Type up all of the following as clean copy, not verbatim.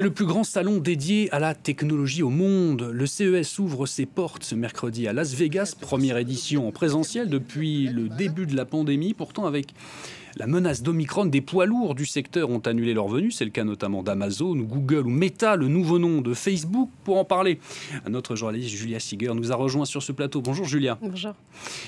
Le plus grand salon dédié à la technologie au monde. Le CES ouvre ses portes ce mercredi à Las Vegas, première édition en présentiel depuis le début de la pandémie, pourtant avec la menace d'Omicron, des poids lourds du secteur ont annulé leur venue. C'est le cas notamment d'Amazon, Google ou Meta, le nouveau nom de Facebook. Pour en parler, notre journaliste Julia Seeger nous a rejoint sur ce plateau. Bonjour Julia. Bonjour.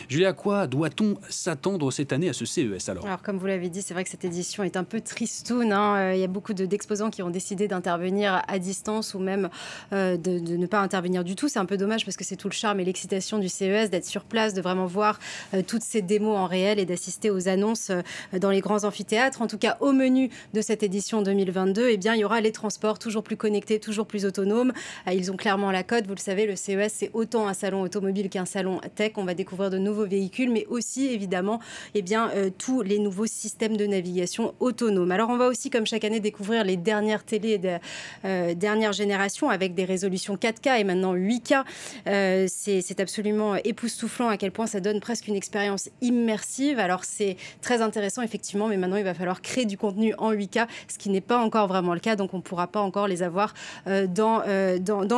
Julia, à quoi doit-on s'attendre cette année à ce CES alors? Alors comme vous l'avez dit, c'est vrai que cette édition est un peu tristoune. Il y a beaucoup d'exposants qui ont décidé d'intervenir à distance ou même de ne pas intervenir du tout. C'est un peu dommage parce que c'est tout le charme et l'excitation du CES d'être sur place, de vraiment voir toutes ces démos en réel et d'assister aux annonces dans les grands amphithéâtres. En tout cas, au menu de cette édition 2022, eh bien, il y aura les transports toujours plus connectés, toujours plus autonomes. Ils ont clairement la cote. Vous le savez, le CES, c'est autant un salon automobile qu'un salon tech. On va découvrir de nouveaux véhicules, mais aussi, évidemment, eh bien, tous les nouveaux systèmes de navigation autonomes. Alors, on va aussi, comme chaque année, découvrir les dernières télés de dernière génération avec des résolutions 4K et maintenant 8K. C'est absolument époustouflant à quel point ça donne presque une expérience immersive. Alors, c'est très intéressant, effectivement, mais maintenant, il va falloir créer du contenu en 8K, ce qui n'est pas encore vraiment le cas, donc on ne pourra pas encore les avoir dans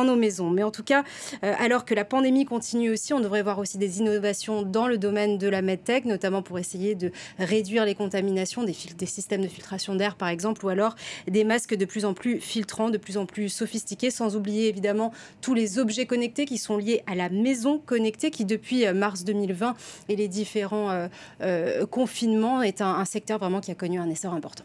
nos maisons. Mais en tout cas, alors que la pandémie continue aussi, on devrait voir aussi des innovations dans le domaine de la medtech, notamment pour essayer de réduire les contaminations, des systèmes de filtration d'air, par exemple, ou alors des masques de plus en plus filtrants, de plus en plus sophistiqués, sans oublier évidemment tous les objets connectés qui sont liés à la maison connectée, qui depuis mars 2020 et les différents confinements est un secteur vraiment qui a connu un essor important.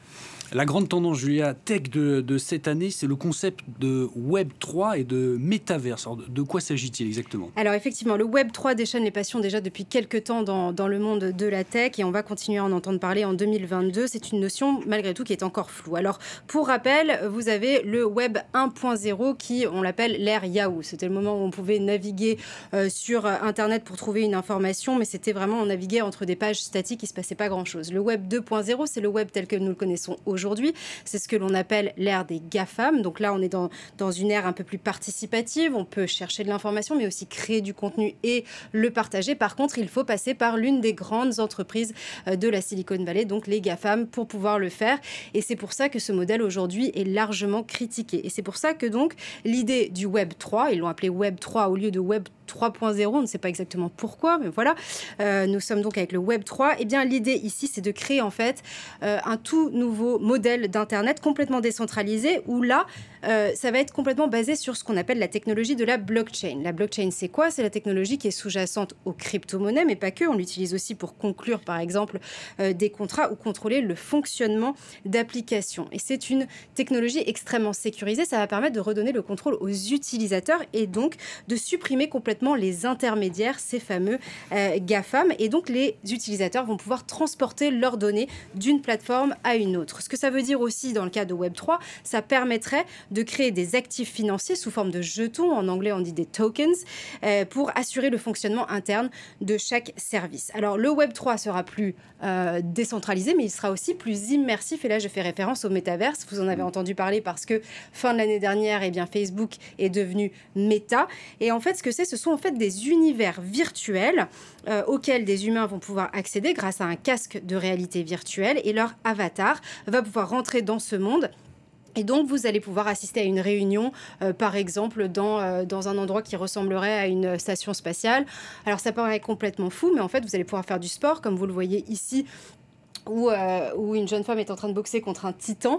La grande tendance, Julia, tech de cette année, c'est le concept de Web 3 et de métaverse. Alors, de quoi s'agit-il exactement? Alors effectivement, le Web 3 déchaîne les passions déjà depuis quelques temps dans le monde de la tech et on va continuer à en entendre parler en 2022. C'est une notion malgré tout qui est encore floue. Alors pour rappel, vous avez le Web 1.0 qui, on l'appelle l'ère Yahoo. C'était le moment où on pouvait naviguer sur Internet pour trouver une information, mais c'était vraiment, on naviguait entre des pages statiques, il ne se passait pas grand-chose. Le Web 2.0, c'est le web tel que nous le connaissons aujourd'hui. C'est ce que l'on appelle l'ère des GAFAM. Donc là, on est dans une ère un peu plus participative. On peut chercher de l'information, mais aussi créer du contenu et le partager. Par contre, il faut passer par l'une des grandes entreprises de la Silicon Valley, donc les GAFAM, pour pouvoir le faire. Et c'est pour ça que ce modèle aujourd'hui est largement critiqué. Et c'est pour ça que donc l'idée du Web 3, ils l'ont appelé Web 3 au lieu de Web 3.0, on ne sait pas exactement pourquoi, mais voilà. Nous sommes donc avec le Web 3. Eh bien, l'idée ici, c'est de créer en fait un tout nouveau modèle d'Internet complètement décentralisé où là, ça va être complètement basé sur ce qu'on appelle la technologie de la blockchain. La blockchain, c'est quoi? C'est la technologie qui est sous-jacente aux crypto-monnaies, mais pas que. On l'utilise aussi pour conclure, par exemple, des contrats ou contrôler le fonctionnement d'applications. Et c'est une technologie extrêmement sécurisée. Ça va permettre de redonner le contrôle aux utilisateurs et donc de supprimer complètement les intermédiaires, ces fameux GAFAM. Et donc, les utilisateurs vont pouvoir transporter leurs données d'une plateforme à une autre. Ce que ça veut dire aussi dans le cas de Web3, ça permettrait de créer des actifs financiers sous forme de jetons, en anglais on dit des tokens, pour assurer le fonctionnement interne de chaque service. Alors le Web3 sera plus décentralisé, mais il sera aussi plus immersif, et là je fais référence au métaverse. Vous en avez entendu parler parce que fin de l'année dernière, eh bien, Facebook est devenu Meta, et en fait ce que c'est, ce sont en fait des univers virtuels auxquels des humains vont pouvoir accéder grâce à un casque de réalité virtuelle, et leur avatar va pouvoir rentrer dans ce monde. Et donc, vous allez pouvoir assister à une réunion, par exemple, dans un endroit qui ressemblerait à une station spatiale. Alors, ça paraît complètement fou, mais en fait, vous allez pouvoir faire du sport, comme vous le voyez ici, où une jeune femme est en train de boxer contre un titan.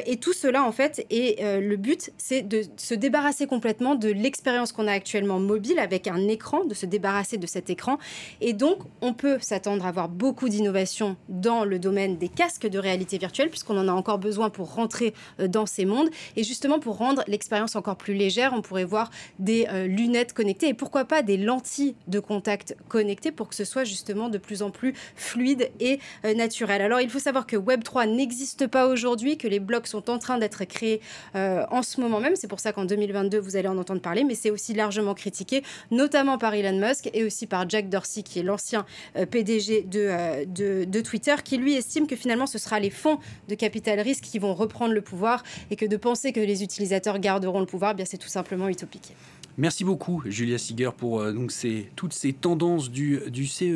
Et tout cela, en fait, le but, c'est de se débarrasser complètement de l'expérience qu'on a actuellement mobile avec un écran, de se débarrasser de cet écran. Et donc, on peut s'attendre à avoir beaucoup d'innovations dans le domaine des casques de réalité virtuelle, puisqu'on en a encore besoin pour rentrer dans ces mondes. Et justement, pour rendre l'expérience encore plus légère, on pourrait voir des lunettes connectées et pourquoi pas des lentilles de contact connectées pour que ce soit justement de plus en plus fluide et naturel. Alors, il faut savoir que Web3 n'existe pas aujourd'hui, que les blocs sont en train d'être créés en ce moment même. C'est pour ça qu'en 2022, vous allez en entendre parler, mais c'est aussi largement critiqué, notamment par Elon Musk et aussi par Jack Dorsey, qui est l'ancien PDG de Twitter, qui lui estime que finalement, ce sera les fonds de capital risque qui vont reprendre le pouvoir et que de penser que les utilisateurs garderont le pouvoir, eh bien, c'est tout simplement utopique. Merci beaucoup, Julia Seeger, pour toutes ces tendances du CE.